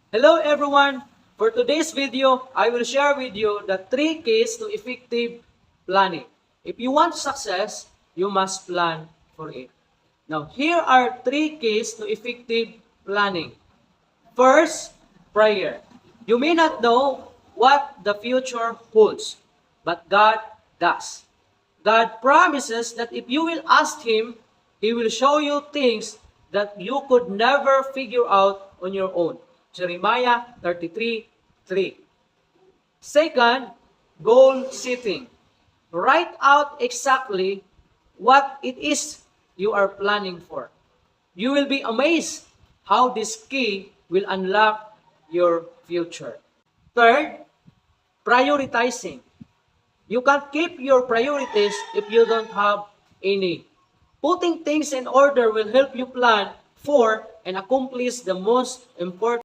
Hello everyone! For today's video, I will share with you the 3 keys to effective planning. If you want success, you must plan for it. Now, here are 3 keys to effective planning. First, prayer. You may not know what the future holds, but God does. God promises that if you will ask Him, He will show you things that you could never figure out on your own. Jeremiah 33:3. Second, goal setting. Write out exactly what it is you are planning for. You will be amazed how this key will unlock your future. Third, prioritizing. You can't keep your priorities if you don't have any. Putting things in order will help you plan for and accomplish the most important